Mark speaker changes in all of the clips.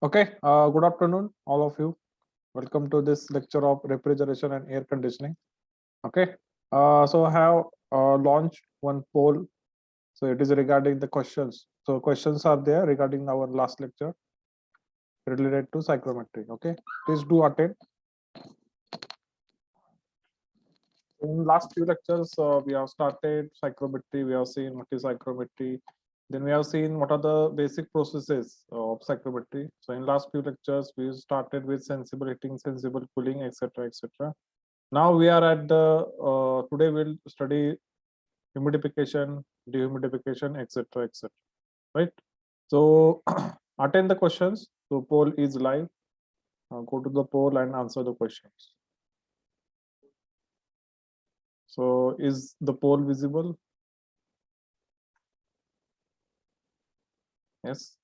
Speaker 1: Okay, good afternoon, all of you. Welcome to this lecture of refrigeration and air conditioning. Okay, so I have launched one poll. So it is regarding the questions. So questions are there regarding our last lecture related to psychrometry. Okay, please do attend. In last few lectures, we have started psychrometry. We have seen what is psychrometry. Then we have seen what are the basic processes of psychrometry. So in last few lectures, we started with sensible heating, sensible cooling, etc., etc. Now we are at the today we'll study humidification, dehumidification, etc., etc. Right. So attend the questions. So poll is live. Go to the poll and answer the questions. So is the poll visible? Yes.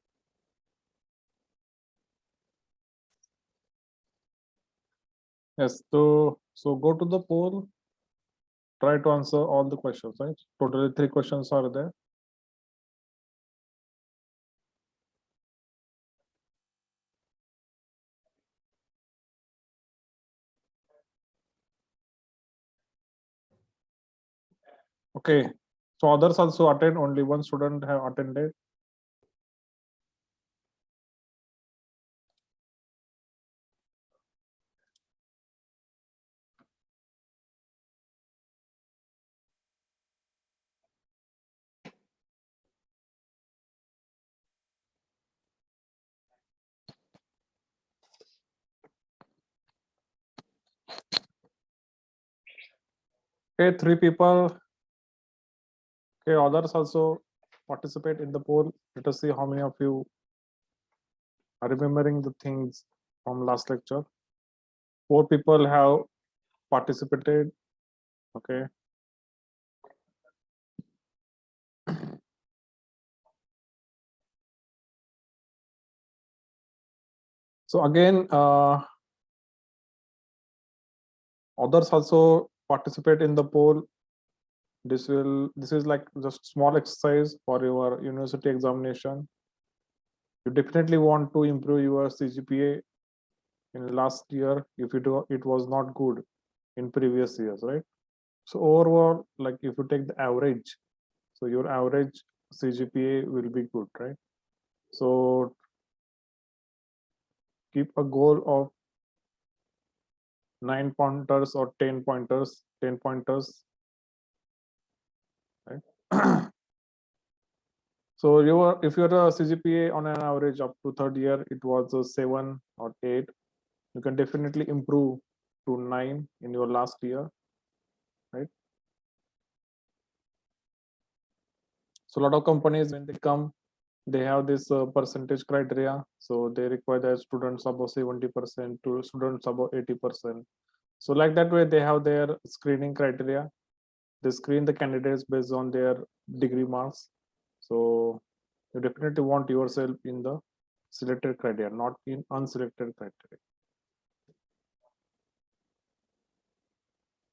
Speaker 1: Yes. So go to the poll. Try to answer all the questions. Right. Totally 3 questions are there. Okay. So others also attend. Only one student have attended. Okay. 3 people. Okay, others also participate in the poll. Let us see how many of you are remembering the things from last lecture. 4 people have participated. Okay. So again, others also participate in the poll. This is like just small exercise for your university examination. You definitely want to improve your CGPA in last year if it was not good in previous years, right? So overall, like if you take the average, so your average CGPA will be good, right? So keep a goal of 9 pointers or 10 pointers, 10 pointers, right? So if you're a CGPA on an average up to third year, it was a 7 or 8. You can definitely improve to 9 in your last year, right? So a lot of companies when they come, they have this percentage criteria. So they require the students above 70% to students above 80%. So like that way, they have their screening criteria. They screen the candidates based on their degree marks. So you definitely want yourself in the selected criteria, not in unselected criteria.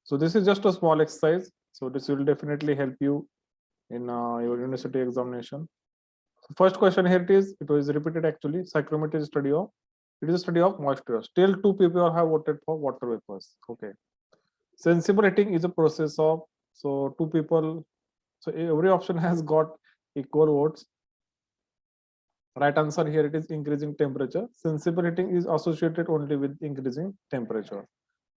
Speaker 1: So this is just a small exercise. So this will definitely help you in your university examination. So first question here it was repeated actually. Psychrometry is study of, it is a study of moisture. Still 2 people have voted for water vapors. Okay. Sensible heating is a process of, so 2 people, so every option has got equal votes. Right answer here it is increasing temperature. Sensible heating is associated only with increasing temperature.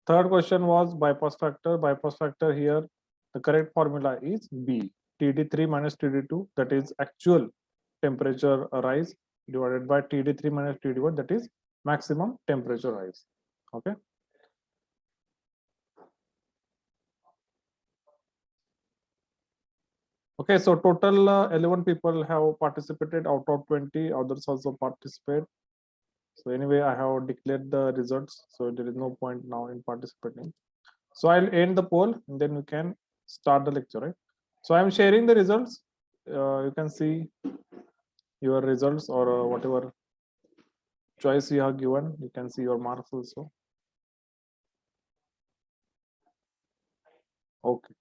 Speaker 1: Third question was bypass factor. Bypass factor here, the correct formula is B. TD3 minus TD2, that is actual temperature rise, divided by TD3 minus TD1, that is maximum temperature rise. Okay. Okay, so total 11 people have participated out of 20. Others also participate. So anyway, I have declared the results. So there is no point now in participating. So I'll end the poll and then we can start the lecture, right? So I'm sharing the results. You can see your results or whatever choice you have given. You can see your marks also. Okay.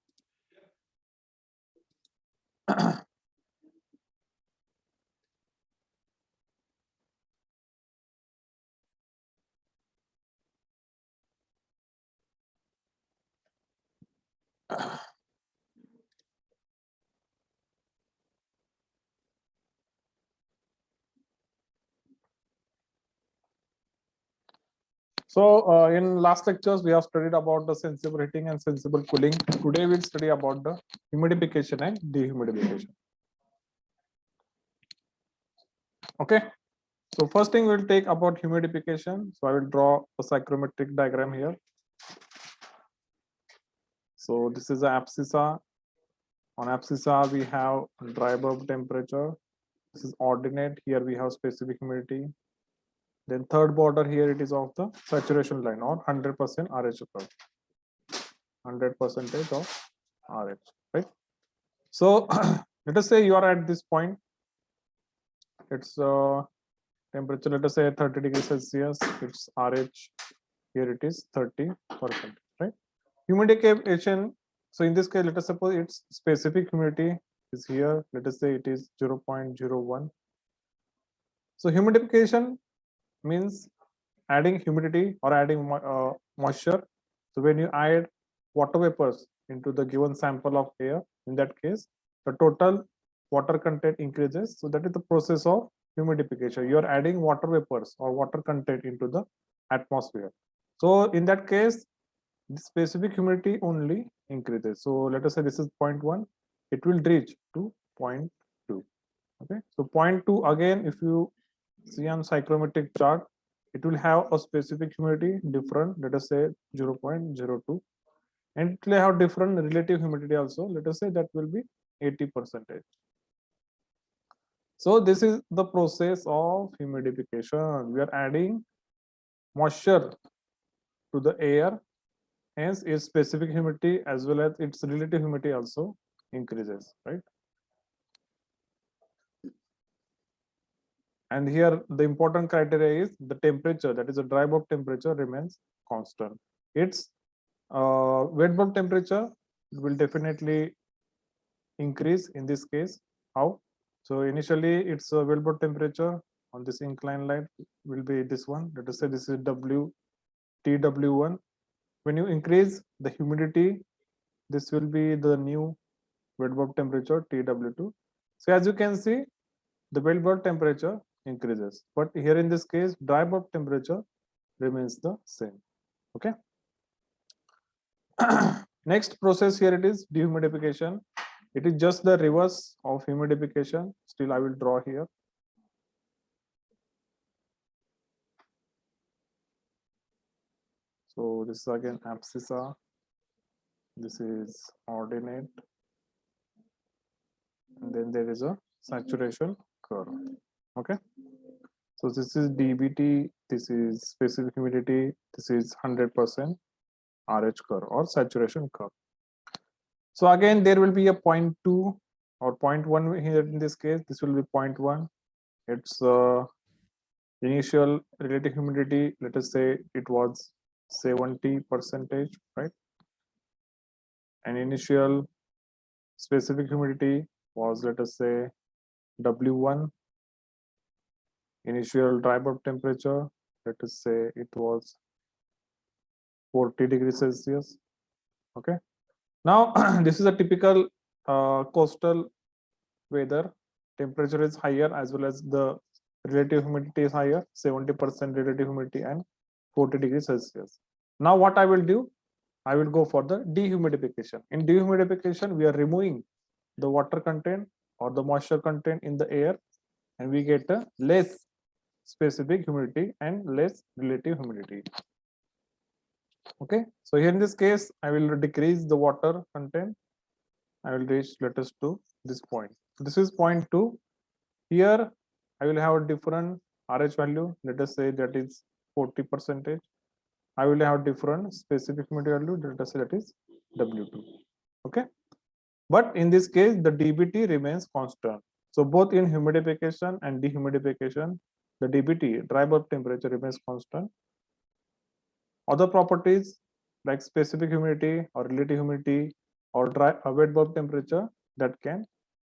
Speaker 1: So in last lectures, we have studied about the sensible heating and sensible cooling. Today we'll study about the humidification and dehumidification. Okay. So first thing we'll take about humidification. So I will draw a psychrometric diagram here. So this is the abscissa. On abscissa, we have dry bulb temperature. This is ordinate. Here we have specific humidity. Then third border here, it is of the saturation line or 100% RH curve. 100% of RH, right? So let us say you are at this point. It's temperature, let us say 30 degrees Celsius. It's RH. Here it is 30%, right? Humidification. So in this case, let us suppose its specific humidity is here. Let us say it is 0.01. So humidification means adding humidity or adding moisture. So when you add water vapors into the given sample of air, in that case, the total water content increases. So that is the process of humidification. You are adding water vapors or water content into the atmosphere. So in that case, the specific humidity only increases. So let us say this is 0.1, it will reach to 0.2. Okay, so 0.2 again, if you see on psychrometric chart, it will have a specific humidity different, let us say 0.02, and it will have different relative humidity also. Let us say that will be 80%. So this is the process of humidification. We are adding moisture to the air, hence its specific humidity as well as its relative humidity also increases, right? And here the important criteria is the temperature, that is the dry bulb temperature remains constant. Its wet bulb temperature will definitely increase in this case. How? So initially its wet bulb temperature on this inclined line will be this one. Let us say this is TW1. When you increase the humidity, this will be the new wet bulb temperature TW2. So as you can see, the wet bulb temperature increases, but here in this case, dry bulb temperature remains the same. Okay. Next process here, it is dehumidification. It is just the reverse of humidification. Still, I will draw here. So this is again abscissa. This is ordinate, and then there is a saturation curve. Okay. So this is DBT. This is specific humidity. This is 100% RH curve or saturation curve. So again, there will be a 0.2 or 0.1 here in this case. This will be 0.1. It's initial relative humidity. Let us say it was 70%, right? And initial specific humidity was, let us say, W1. Initial dry bulb temperature, let us say it was 40 degrees Celsius. Okay. Now, this is a typical coastal weather. Temperature is higher as well as the relative humidity is higher, 70% relative humidity and 40 degrees Celsius. Now, what I will do, I will go for the dehumidification. In dehumidification, we are removing the water content or the moisture content in the air, and we get a less specific humidity and less relative humidity. Okay, so here in this case, I will decrease the water content. I will reach, let us to this point. This is 0.2. Here, I will have a different RH value. Let us say that is 40%. I will have different specific humidity value. Let us say that is W2. Okay, but in this case, the DBT remains constant. So both in humidification and dehumidification, the DBT, dry bulb temperature, remains constant. Other properties like specific humidity or relative humidity or wet bulb temperature, that can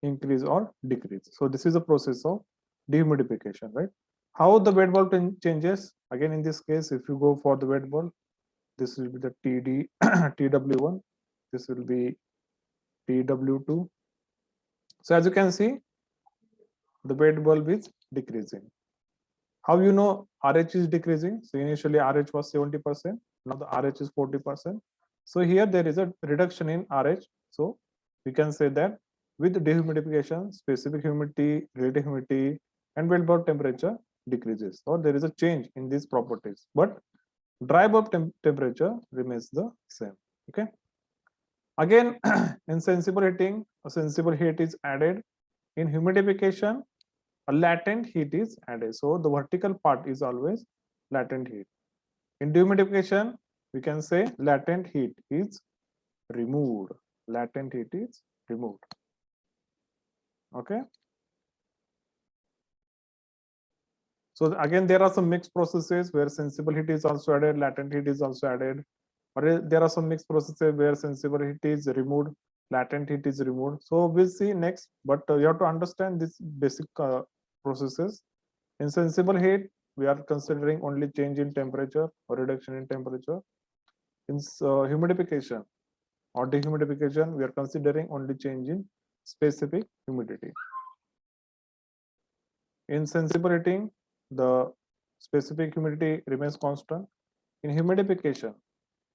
Speaker 1: increase or decrease. So this is a process of dehumidification, right? How the wet bulb changes? Again, in this case, if you go for the wet bulb, this will be the TD TW1. this will be TW2. So as you can see, the wet bulb is decreasing. How you know RH is decreasing? So initially RH was 70%, now the RH is 40%. So here there is a reduction in RH. So we can say that with dehumidification, specific humidity, relative humidity, and wet bulb temperature decreases, or there is a change in these properties. But dry bulb temperature remains the same. Okay. Again, in sensible heating, a sensible heat is added. In humidification, a latent heat is added. So the vertical part is always latent heat. In dehumidification, we can say latent heat is removed. Latent heat is removed. Okay. So again, there are some mixed processes where sensible heat is also added, latent heat is also added. Or there are some mixed processes where sensible heat is removed, latent heat is removed. So we'll see next, but you have to understand this basic processes. In sensible heat, we are considering only change in temperature or reduction in temperature. In humidification or dehumidification, we are considering only change in specific humidity. In sensible heating, the specific humidity remains constant. In humidification,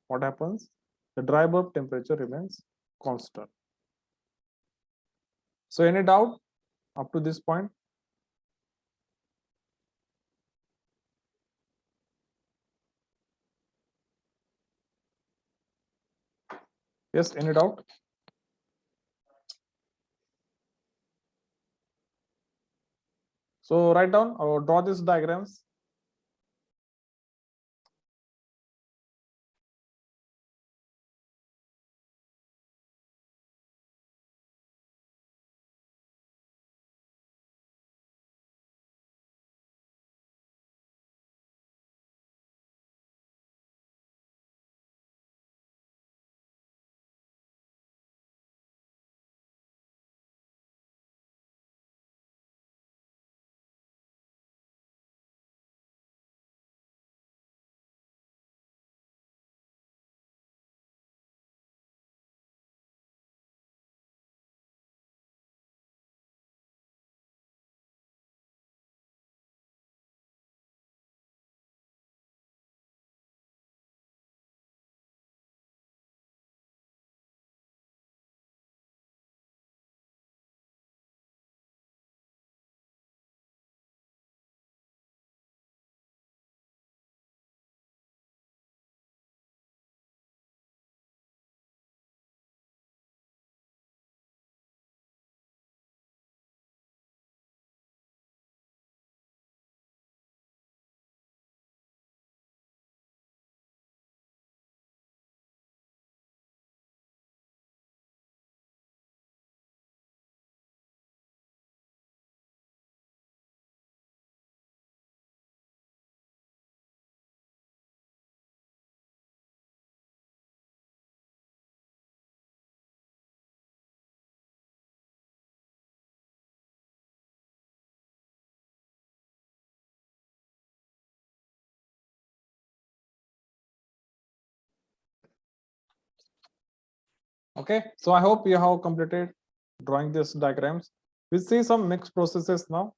Speaker 1: what happens? The dry bulb temperature remains constant. So any doubt up to this point? Yes, any doubt? So write down or draw these diagrams. Okay, so I hope you have completed drawing these diagrams. We'll see some mixed processes now.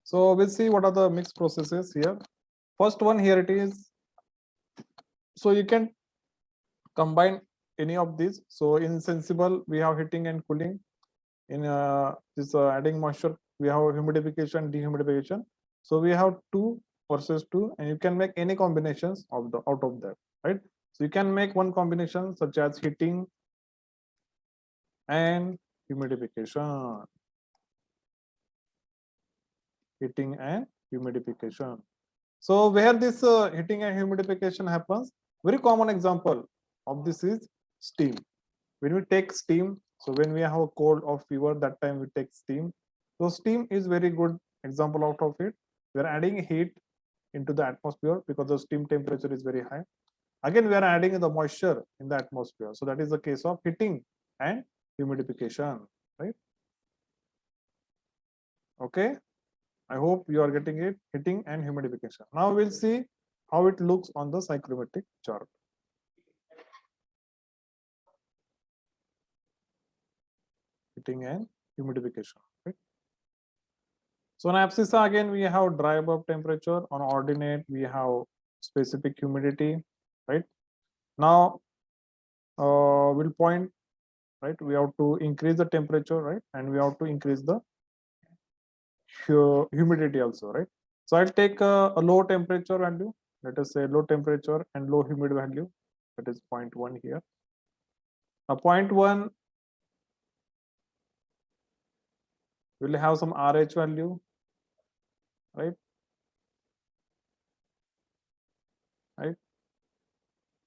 Speaker 1: So we'll see what are the mixed processes here. First one here it is. So you can combine any of these. So in sensible, we have heating and cooling. In this adding moisture, we have humidification, dehumidification. So we have 2 versus 2, and you can make any combinations of the out of that, right? So you can make one combination such as heating and humidification. Heating and humidification. So where this heating and humidification happens, very common example of this is steam. When we take steam, so when we have a cold or fever, that time we take steam. So steam is very good example out of it. We are adding heat into the atmosphere because the steam temperature is very high. Again, we are adding the moisture in the atmosphere. So that is the case of heating and humidification, right? Okay. I hope you are getting it, heating and humidification. Now we'll see how it looks on the psychrometric chart. heating and humidification. Right? So on abscissa again we have dry bulb temperature. On ordinate we have specific humidity. Right now we'll point. Right, we have to increase the temperature. Right, and we have to increase the humidity also. Right, so I'll take a low temperature value. Let us say low temperature and low humidity value. That is 0.1 here. Now 0.1 will have some RH value, right? Right.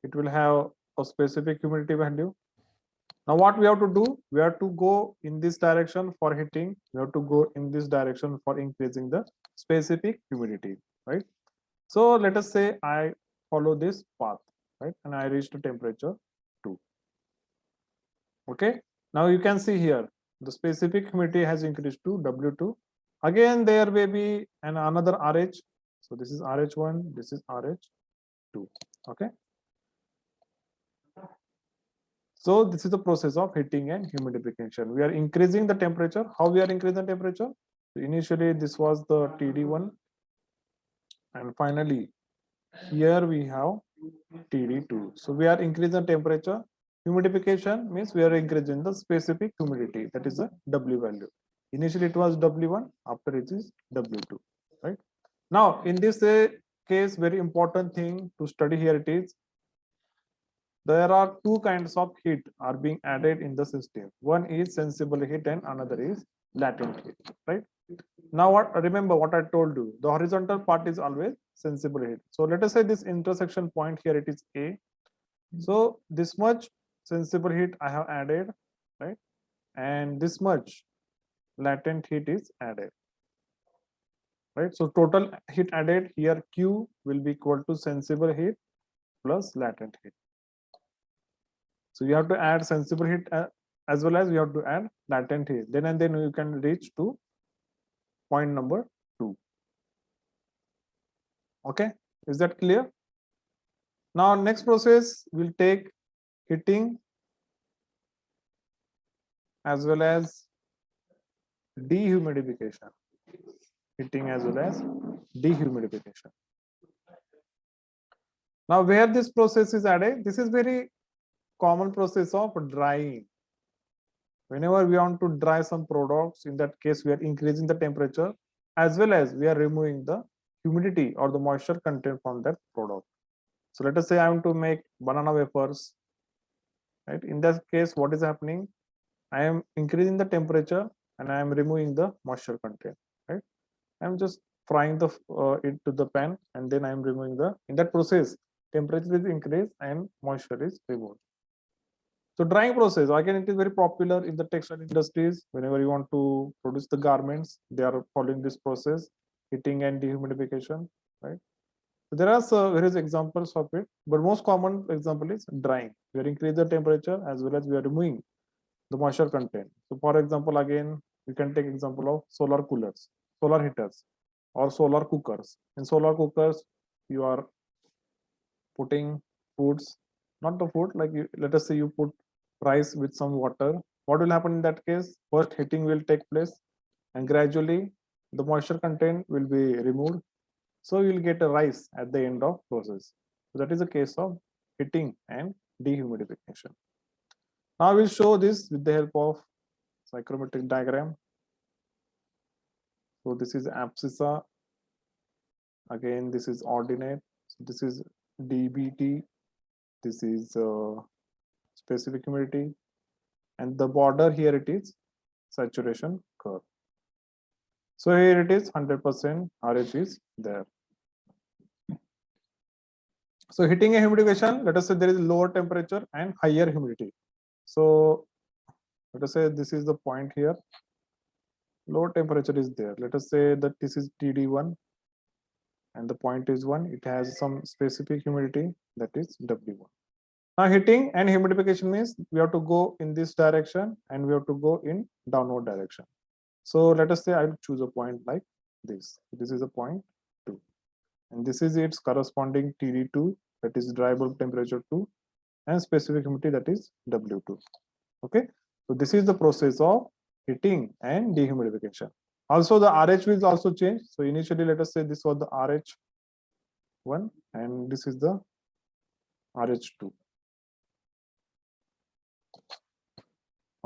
Speaker 1: It will have a specific humidity value. Now what we have to do? We have to go in this direction for heating. We have to go in this direction for increasing the specific humidity, right? So let us say I follow this path, right? And I reach the temperature 2. Okay. Now you can see here the specific humidity has increased to W2. Again, there may be another RH. So this is RH1, this is RH2. Okay. So this is the process of heating and humidification. We are increasing the temperature. How we are increasing the temperature? So initially this was the TD1, and finally here we have TD2. So we are increasing the temperature. Humidification means we are increasing the specific humidity, that is the W value. Initially it was W1, after it is W2, right? Now in this case, very important thing to study here it is, there are two kinds of heat are being added in the system. One is sensible heat and another is latent heat, right? Now what, remember what I told you, the horizontal part is always sensible heat. So let us say this intersection point here, it is A. So this much sensible heat I have added, right? And this much latent heat is added, right? So total heat added here, Q will be equal to sensible heat plus latent heat. So you have to add sensible heat as well as you have to add latent heat. Then and then you can reach to point number 2. Okay, is that clear? Now next process will take heating as well as dehumidification. Heating as well as dehumidification. Now where this process is added, this is very common process of drying. Whenever we want to dry some products, in that case we are increasing the temperature as well as we are removing the humidity or the moisture content from that product. So let us say I want to make banana wafers, right? In that case, what is happening? I am increasing the temperature and I am removing the moisture content, right? I am just frying the it to the pan and then I am removing the, in that process temperature is increased and moisture is removed. So drying process, again, it is very popular in the textile industries. Whenever you want to produce the garments, they are following this process, heating and dehumidification, right? So there are various examples of it, but most common example is drying. We are increasing the temperature as well as we are removing the moisture content. So for example, again, you can take example of solar coolers, solar heaters, or solar cookers. In solar cookers, you are putting foods, not the food, like you, let us say you put rice with some water. What will happen in that case? First heating will take place and gradually the moisture content will be removed. So you will get a rice at the end of process. So that is a case of heating and dehumidification. Now I will show this with the help of psychrometric diagram. So this is abscissa. Again, this is ordinate. So this is DBT. This is specific humidity. And the border here it is saturation curve. So here it is 100% RH is there. So heating and humidification, let us say there is lower temperature and higher humidity. So let us say this is the point here. Low temperature is there. Let us say that this is TD1 and the point is 1. It has some specific humidity, that is W1. Now heating and humidification means we have to go in this direction and we have to go in downward direction. So let us say I'll choose a point like this. This is a point 2. And this is its corresponding TD2, that is dry bulb temperature 2, and specific humidity, that is W2. Okay. So this is the process of heating and dehumidification. Also, the RH will also change. So initially, let us say this was the RH1 and this is the RH2.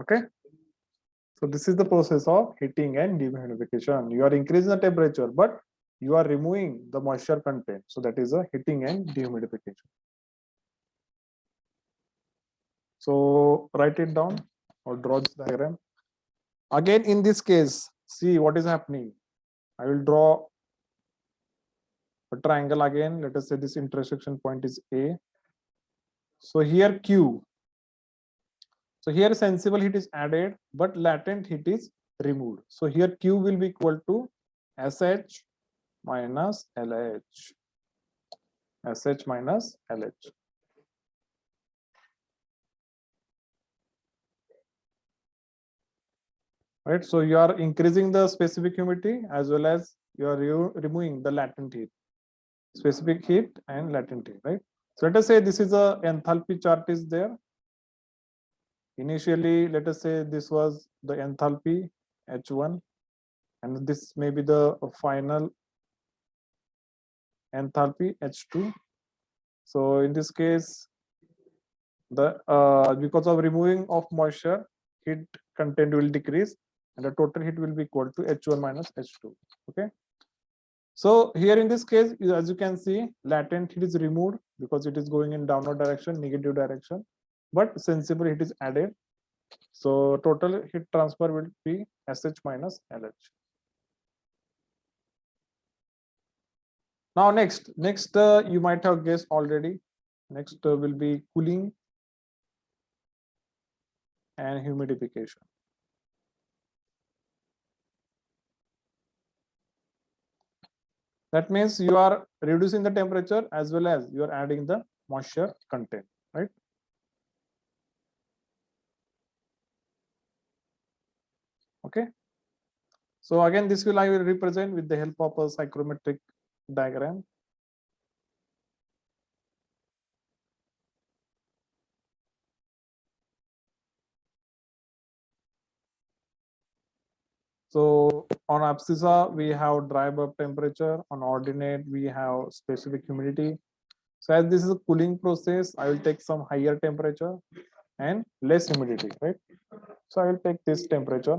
Speaker 1: Okay. So this is the process of heating and dehumidification. You are increasing the temperature, but you are removing the moisture content. So that is a heating and dehumidification. So write it down or draw this diagram. Again, in this case, see what is happening. I will draw a triangle again. Let us say this intersection point is A. So here Q. So here sensible heat is added, but latent heat is removed. So here Q will be equal to SH minus LH. SH minus LH. Right. So you are increasing the specific humidity as well as you are removing the latent heat. Specific heat and latent heat, right? So let us say this is a enthalpy chart is there. Initially, let us say this was the enthalpy H1, and this may be the final enthalpy H2. So in this case, the because of removing of moisture, heat content will decrease, and the total heat will be equal to H1 minus H2. Okay. So here in this case, as you can see, latent heat is removed because it is going in downward direction, negative direction, but sensible heat is added. So total heat transfer will be SH minus LH. Now next you might have guessed already. Next will be cooling and humidification. That means you are reducing the temperature as well as you are adding the moisture content, right? Okay. So again, this will I will represent with the help of a psychrometric diagram. So on abscissa, we have dry bulb temperature. On ordinate, we have specific humidity. So as this is a cooling process, I will take some higher temperature and less humidity, right? So I will take this temperature.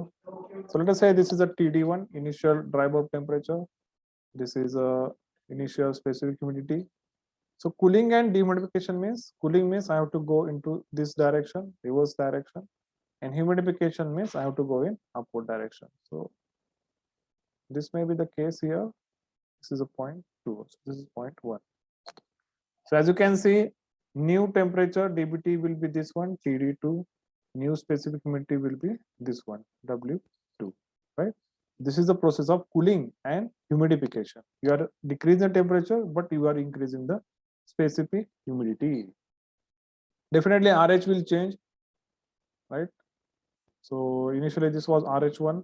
Speaker 1: So let us say this is a TD1, initial dry bulb temperature. This is a initial specific humidity. So cooling and dehumidification means, cooling means I have to go into this direction, reverse direction, and humidification means I have to go in upward direction. So this may be the case here. This is a point 2. So this is point 1. So as you can see, new temperature dBT will be this one, TD2. New specific humidity will be this one, W2. Right? This is the process of cooling and humidification. You are decreasing the temperature, but you are increasing the specific humidity. Definitely RH will change, right? So initially this was RH1.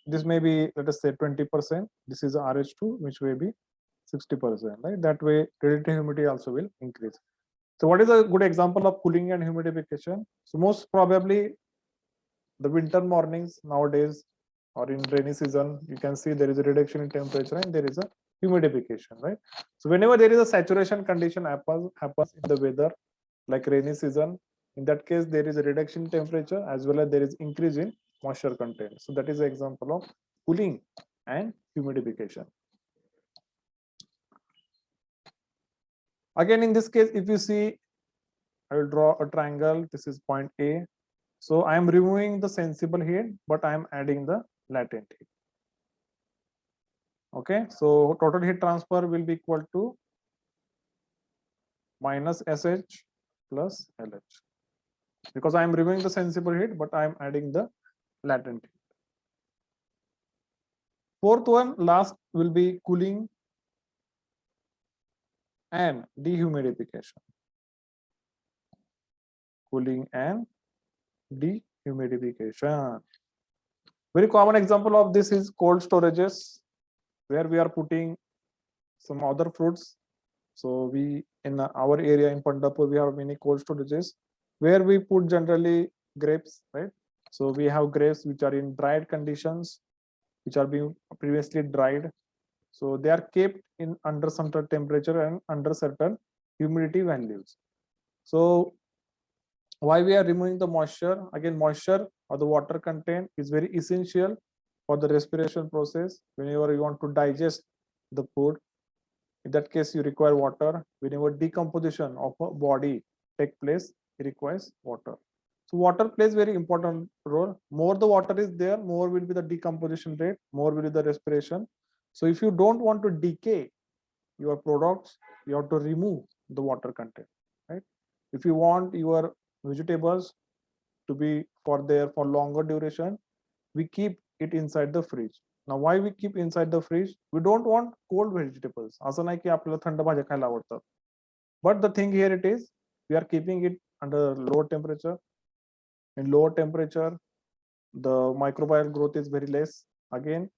Speaker 1: This may be, let us say 20%. This is RH2, which may be 60%, right? That way relative humidity also will increase. So what is a good example of cooling and humidification? So most probably the winter mornings nowadays or in rainy season, you can see there is a reduction in temperature and there is a humidification, right? So whenever there is a saturation condition happens in the weather, like rainy season, in that case, there is a reduction in temperature as well as there is increase in moisture content. So that is an example of cooling and humidification. Again, in this case, if you see, I will draw a triangle. This is point A. So I am removing the sensible heat, but I am adding the latent heat. Okay, so total heat transfer will be equal to minus SH plus LH because I am removing the sensible heat, but I am adding the latent heat. Fourth one, last will be cooling and dehumidification. Cooling and dehumidification. Very common example of this is cold storages, where we are putting some other fruits. So we in our area in Pandharpur we have many cold storages where we put generally grapes, right? So we have grapes which are in dried conditions, which are being previously dried. So they are kept in under certain temperature and under certain humidity values. So why we are removing the moisture? Again, moisture or the water content is very essential for the respiration process. Whenever you want to digest the food, in that case you require water. Whenever decomposition of a body take place, it requires water. So water plays very important role. More the water is there, more will be the decomposition rate, more will be the respiration. So if you don't want to decay your products, you have to remove the water content, right? If you want your vegetables to be for there for longer duration, we keep it inside the fridge. Now why we keep inside the fridge? We don't want cold vegetables. असं नाही की आपल्याला थंड भाज्या खायला आवडतात. But the thing here it is, we are keeping it under low temperature. In lower temperature, the microbial growth is very less. Again,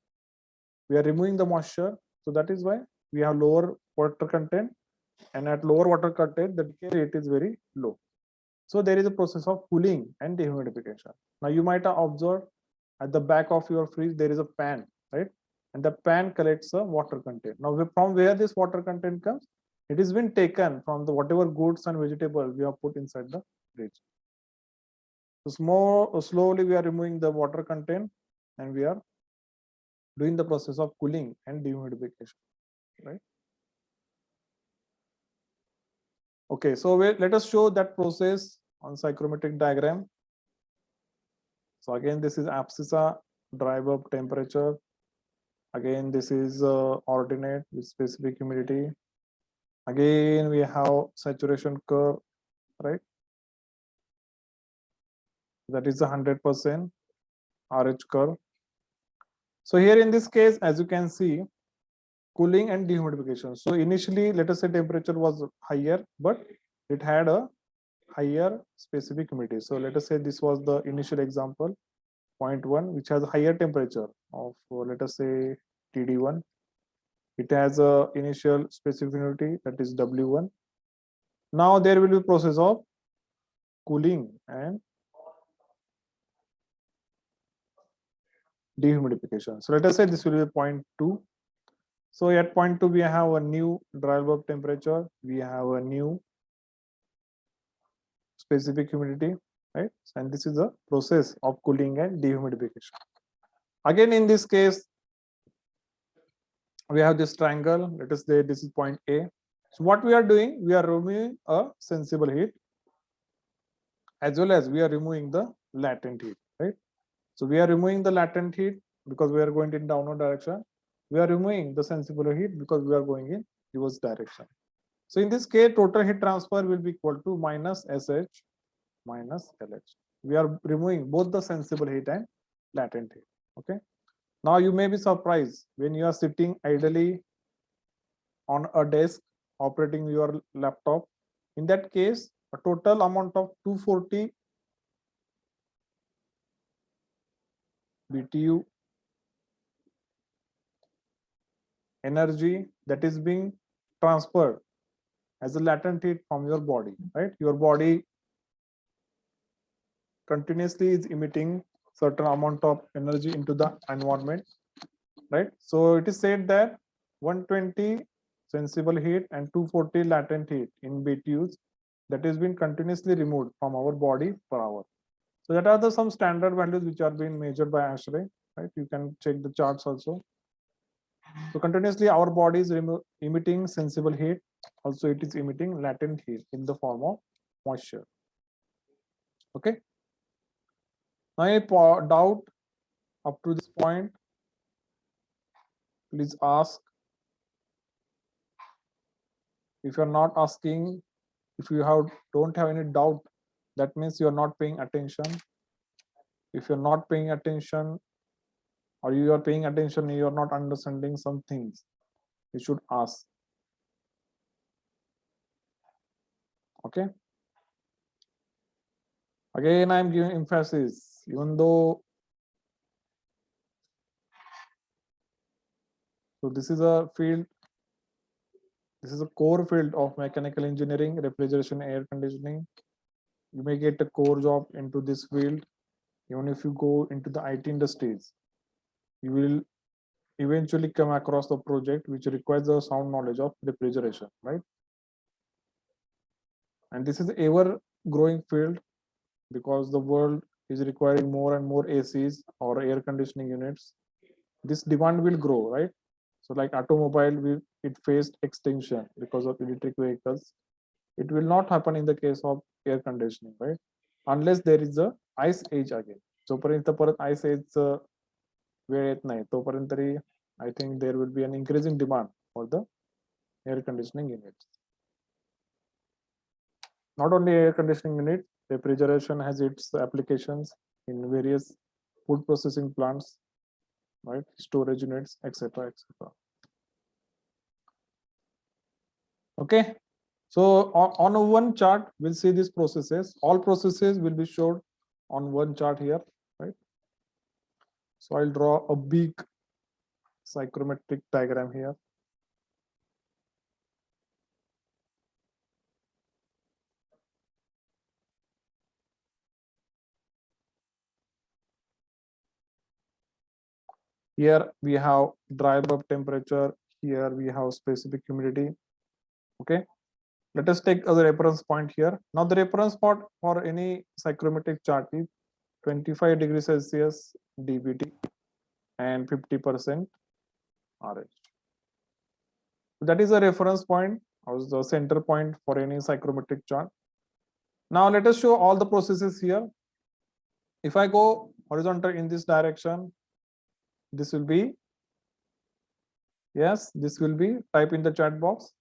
Speaker 1: we are removing the moisture. So that is why we have lower water content, and at lower water content, the decay rate is very low. So there is a process of cooling and dehumidification. Now you might have observed at the back of your fridge, there is a pan, right? And the pan collects the water content. Now from where this water content comes, it has been taken from the whatever goods and vegetables we have put inside the fridge. So slowly we are removing the water content and we are doing the process of cooling and dehumidification, right? Okay, so let us show that process on psychrometric diagram. So again, this is abscissa, dry bulb temperature. Again, this is ordinate with specific humidity. Again, we have saturation curve, right? That is 100% RH curve. So here in this case, as you can see, cooling and dehumidification. So initially, let us say temperature was higher, but it had a higher specific humidity. So let us say this was the initial example, 0.1, which has a higher temperature of let us say TD1. It has a initial specific humidity, that is W1. Now there will be process of cooling and dehumidification. So let us say this will be 0.2. So at 0.2 we have a new dry bulb temperature, we have a new specific humidity, right? And this is the process of cooling and dehumidification. Again, in this case, we have this triangle. Let us say this is point A. So what we are doing, we are removing a sensible heat as well as we are removing the latent heat, right? So we are removing the latent heat because we are going in downward direction. We are removing the sensible heat because we are going in reverse direction. So in this case, total heat transfer will be equal to minus SH minus LH. We are removing both the sensible heat and latent heat. Okay. Now you may be surprised when you are sitting idly on a desk operating your laptop. In that case, a total amount of 240 BTU energy that is being transferred as a latent heat from your body, right? Your body continuously is emitting certain amount of energy into the environment, right? So it is said that 120 sensible heat and 240 latent heat in BTUs that is being continuously removed from our body per hour. So that are the some standard values which are being measured by ASHRAE, right? You can check the charts also. So continuously our body is emitting sensible heat. Also it is emitting latent heat in the form of moisture. Okay. Now any doubt up to this point, please ask. If you're not asking, if you don't have any doubt, that means you're not paying attention. If you're not paying attention, or you are paying attention, you're not understanding some things, you should ask. Okay. Again, I'm giving emphasis, even though. So this is a field. This is a core field of mechanical engineering, refrigeration, air conditioning. You may get a core job into this field. Even if you go into the IT industries, you will eventually come across the project which requires a sound knowledge of refrigeration, right? And this is ever growing field because the world is requiring more and more ACs or air conditioning units. This demand will grow, right? So like automobile, it faced extinction because of electric vehicles. It will not happen in the case of air conditioning, right? Unless there is a ice age again. जोपर्यंत परत ice age वेळ येत नाही तोपर्यंत तरी I think there will be an increasing demand for the air conditioning units. Not only air conditioning unit, refrigeration has its applications in various food processing plants, right? Storage units, etc., etc. Okay, so on one chart, we'll see these processes. All processes will be showed on one chart here, right? So I'll draw a big psychrometric diagram here. Here we have dry bulb temperature. Here we have specific humidity. Okay, let us take as a reference point here. Now the reference point for any psychrometric chart is 25 degrees Celsius dBT and 50% RH. So that is a reference point or the center point for any psychrometric chart. Now let us show all the processes here. If I go horizontal in this direction, this will be, yes, this will be, type in the chat box.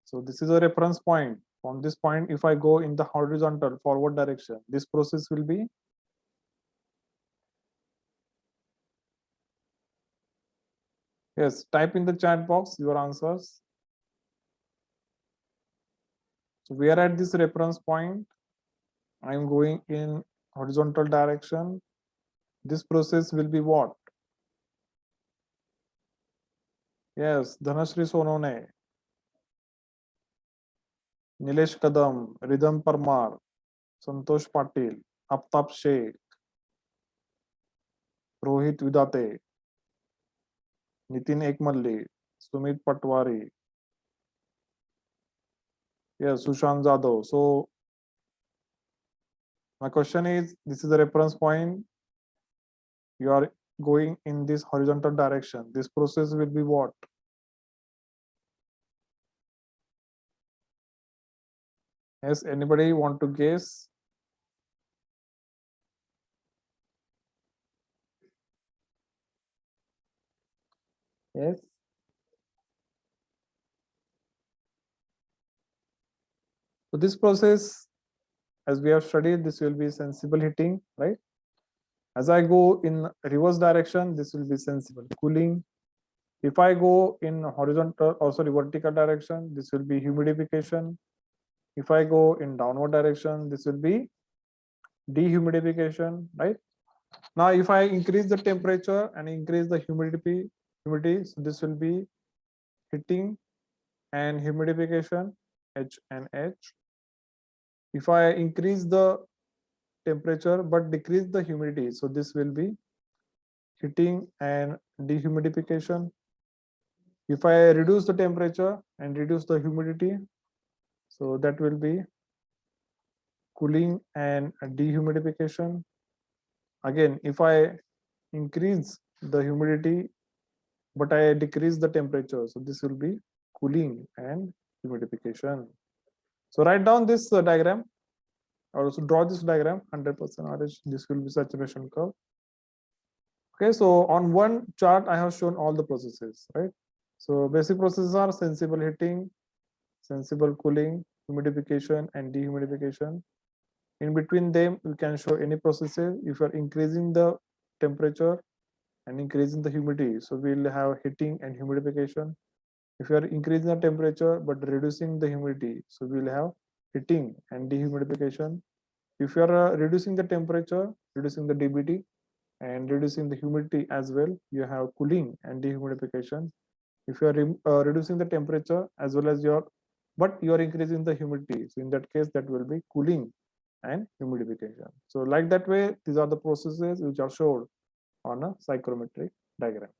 Speaker 1: So this is a reference point. From this point, if I go in the horizontal forward direction, this process will be, yes, type in the chat box your answers. So we are at this reference point. I am going in horizontal direction. This process will be what? Yes, Dhanashri Sonone, Nilesh Kadam, Ridham Parmar, Santosh Patil, Aftab Sheikh, Rohit Vidate, Nitin Ekmalli, Sumit Patwari, yes, Sushant Jadhav. So my question is, this is the reference point. You are going in this horizontal direction. This process will be what? Yes, anybody want to guess? Yes. So this process, as we have studied, this will be sensible heating, right? As I go in reverse direction, this will be sensible cooling. If I go in horizontal or sorry vertical direction, this will be humidification. If I go in downward direction, this will be dehumidification, right? Now, if I increase the temperature and increase the humidity, so this will be heating and humidification, H and H. If I increase the temperature but decrease the humidity, so this will be heating and dehumidification. If I reduce the temperature and reduce the humidity, so that will be cooling and dehumidification. Again, if I increase the humidity but I decrease the temperature, so this will be cooling and humidification. So write down this diagram, or also draw this diagram. 100% RH, this will be saturation curve. Okay, so on one chart I have shown all the processes, right? So basic processes are sensible heating, sensible cooling, humidification and dehumidification. In between them, you can show any processes. If you are increasing the temperature and increasing the humidity, so we'll have heating and humidification. If you are increasing the temperature but reducing the humidity, so we'll have heating and dehumidification. If you are reducing the temperature, reducing the dBT and reducing the humidity as well, you have cooling and dehumidification. If you are reducing the temperature as well as your but you are increasing the humidity. So in that case, that will be cooling and humidification. So like that way, these are the processes which are shown on a psychrometric diagram.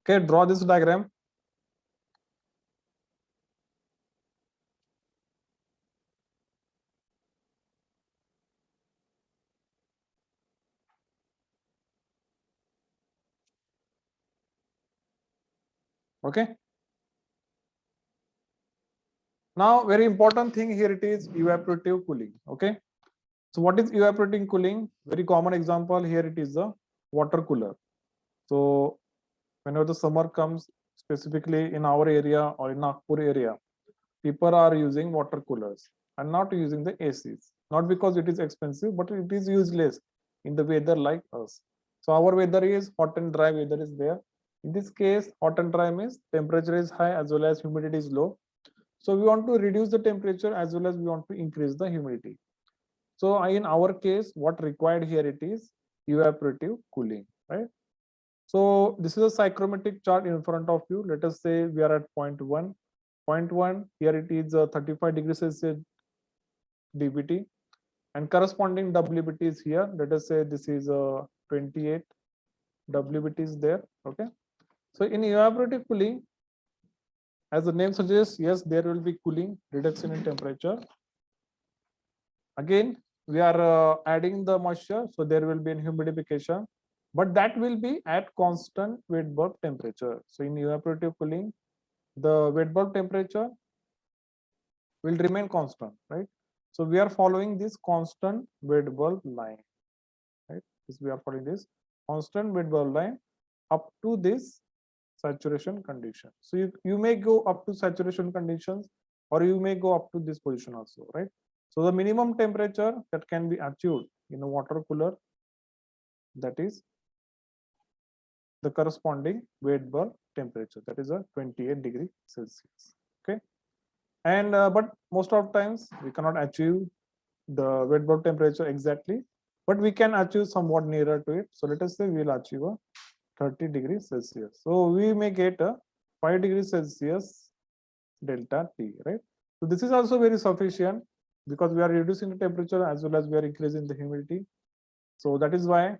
Speaker 1: Okay, draw this diagram. Okay. Now, very important thing here it is evaporative cooling. Okay. So what is evaporating cooling? Very common example here it is the water cooler. So whenever the summer comes, specifically in our area or in Nagpur area, people are using water coolers and not using the ACs. Not because it is expensive, but it is useless in the weather like us. So our weather is hot and dry weather is there. In this case, hot and dry means temperature is high as well as humidity is low. So we want to reduce the temperature as well as we want to increase the humidity. So in our case, what required here it is evaporative cooling, right? So this is a psychrometric chart in front of you. Let us say we are at point 1. Point 1, here it is 35 degrees Celsius dBT and corresponding WBT is here. Let us say this is 28 WBT is there. Okay. So in evaporative cooling, as the name suggests, yes, there will be cooling, reduction in temperature. Again, we are adding the moisture, so there will be in humidification, but that will be at constant wet bulb temperature. So in evaporative cooling, the wet bulb temperature will remain constant, right? So we are following this constant wet bulb line, right? This we are following this constant wet bulb line up to this saturation condition. So you may go up to saturation conditions or you may go up to this position also, right? So the minimum temperature that can be achieved in a water cooler, that is the corresponding wet bulb temperature, that is a 28 degree Celsius. Okay. And but most of times we cannot achieve the wet bulb temperature exactly, but we can achieve somewhat nearer to it. So let us say we'll achieve a 30 degrees Celsius. So we may get a 5 degrees Celsius delta T, right? So this is also very sufficient because we are reducing the temperature as well as we are increasing the humidity. So that is why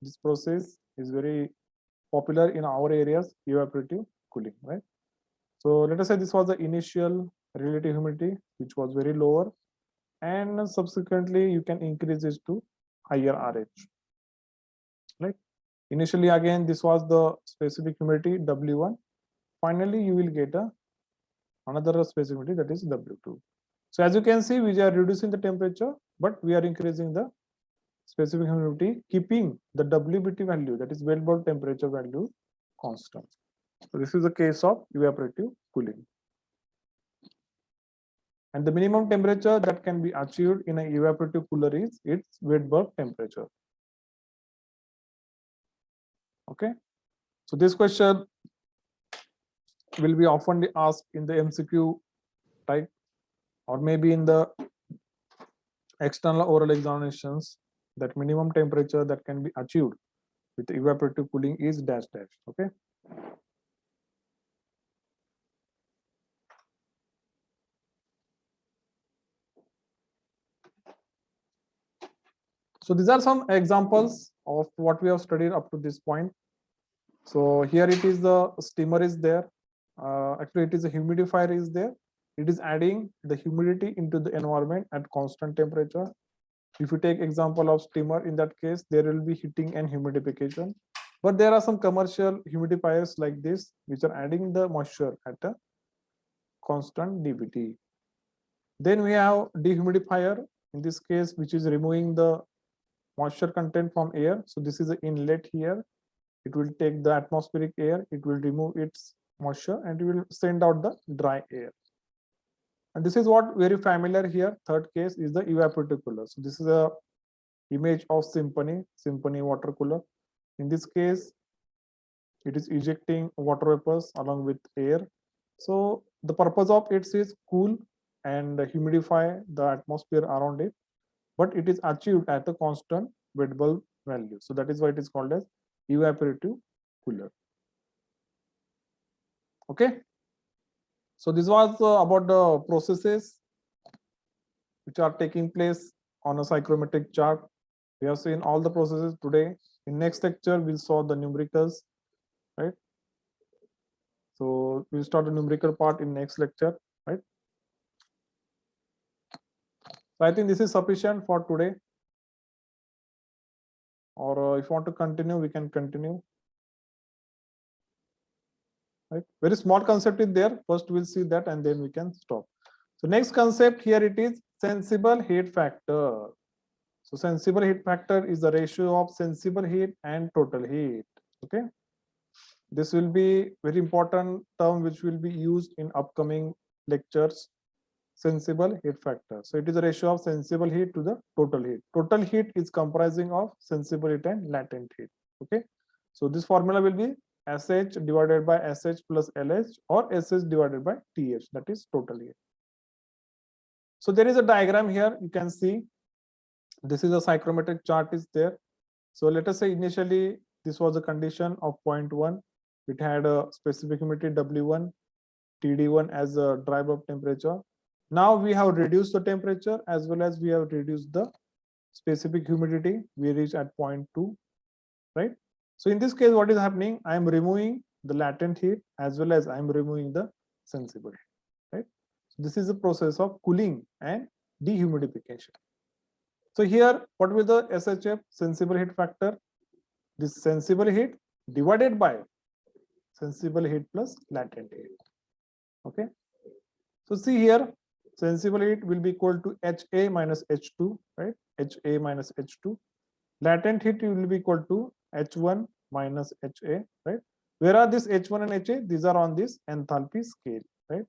Speaker 1: this process is very popular in our areas, evaporative cooling, right? So let us say this was the initial relative humidity, which was very lower, and subsequently you can increase this to higher RH, right? Initially, again, this was the specific humidity W1. Finally, you will get another specific humidity, that is W2. So as you can see, we are reducing the temperature, but we are increasing the specific humidity, keeping the WBT value, that is wet bulb temperature value, constant. So this is the case of evaporative cooling. And the minimum temperature that can be achieved in an evaporative cooler is its wet bulb temperature. Okay. So this question will be often asked in the MCQ type or maybe in the external oral examinations, that minimum temperature that can be achieved with evaporative cooling is dash dash. Okay. So these are some examples of what we have studied up to this point. So here it is, the steamer is there. Actually, it is a humidifier is there. It is adding the humidity into the environment at constant temperature. If you take example of steamer, in that case, there will be heating and humidification. But there are some commercial humidifiers like this, which are adding the moisture at a constant dBT. Then we have dehumidifier, in this case, which is removing the moisture content from air. So this is the inlet here. It will take the atmospheric air, it will remove its moisture and it will send out the dry air. And this is what very familiar here. Third case is the evaporative cooler. So this is a image of Symphony water cooler. In this case, it is ejecting water vapors along with air. So the purpose of it is cool and humidify the atmosphere around it, but it is achieved at a constant wet bulb value. So that is why it is called as evaporative cooler. Okay. So this was about the processes which are taking place on a psychrometric chart. We have seen all the processes today. In next lecture, we'll solve the numericals, right? So we'll start the numerical part in next lecture, right? So I think this is sufficient for today. Or if you want to continue, we can continue. Right? Very small concept is there. First we'll see that and then we can stop. So next concept here it is sensible heat factor. So sensible heat factor is the ratio of sensible heat and total heat. Okay. This will be very important term which will be used in upcoming lectures. Sensible heat factor. So it is a ratio of sensible heat to the total heat. Total heat is comprising of sensible heat and latent heat. Okay. So this formula will be SH divided by SH plus LH or SH divided by TH, that is total heat. So there is a diagram here. You can see this is a psychrometric chart is there. So let us say initially this was a condition of 0.1. It had a specific humidity W1, TD1 as a dry bulb temperature. Now we have reduced the temperature as well as we have reduced the specific humidity. We reach at 0.2, right? So in this case, what is happening? I am removing the latent heat as well as I am removing the sensible heat, right? So this is the process of cooling and dehumidification. So here, what will the SHF, sensible heat factor? This sensible heat divided by sensible heat plus latent heat. Okay. So see here, sensible heat will be equal to HA minus H2, right? HA minus H2. Latent heat will be equal to H1 minus HA, right? Where are this H1 and HA? These are on this enthalpy scale, right?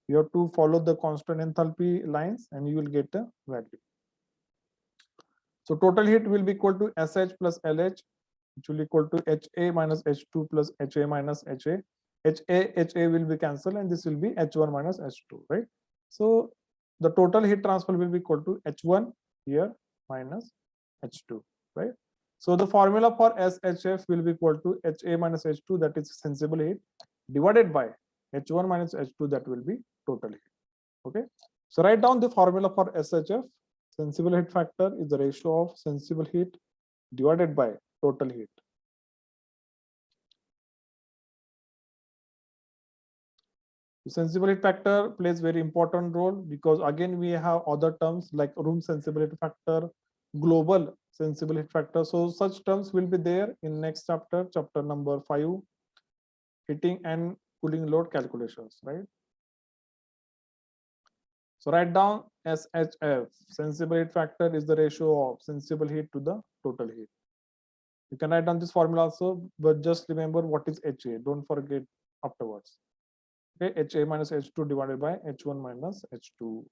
Speaker 1: You have to follow the constant enthalpy lines and you will get a value. So total heat will be equal to SH plus LH, which will equal to HA minus H2 plus HA minus HA. HA will be cancelled and this will be H1 minus H2, right? So the total heat transfer will be equal to H1 here minus H2, right? So the formula for SHF will be equal to HA minus H2, that is sensible heat, divided by H1 minus H2, that will be total heat. Okay. So write down the formula for SHF. Sensible heat factor is the ratio of sensible heat divided by total heat. The sensible heat factor plays very important role because again we have other terms like room sensibility factor, global sensible heat factor. So such terms will be there in next chapter, chapter number 5, heating and cooling load calculations, right? So write down SHF. Sensible heat factor is the ratio of sensible heat to the total heat. You can write down this formula also, but just remember what is HA. Don't forget afterwards. Okay, HA minus H2 divided by H1 minus H2.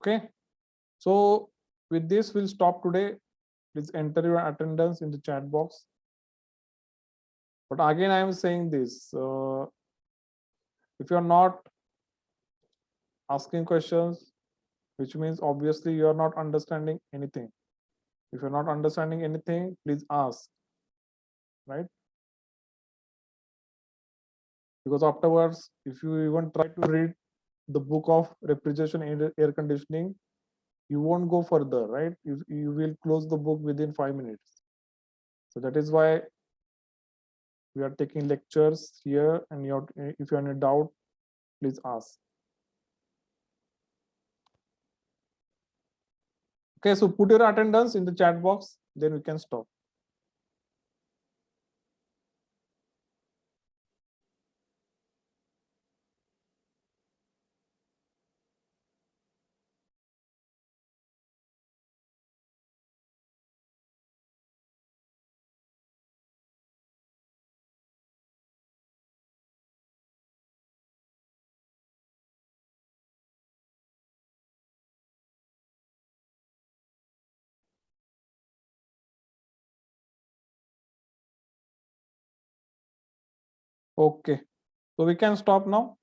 Speaker 1: Okay, so with this we'll stop today. Please enter your attendance in the chat box. But again, I am saying this: if you are not asking questions, which means obviously you are not understanding anything. If you're not understanding anything, please ask, right? Because afterwards, if you even try to read the book of refrigeration and air conditioning, you won't go further, right? You will close the book within 5 minutes. So that is why we are taking lectures here, and if you have any doubt, please ask. Okay, so put your attendance in the chat box, then we can stop. Okay, so we can stop now.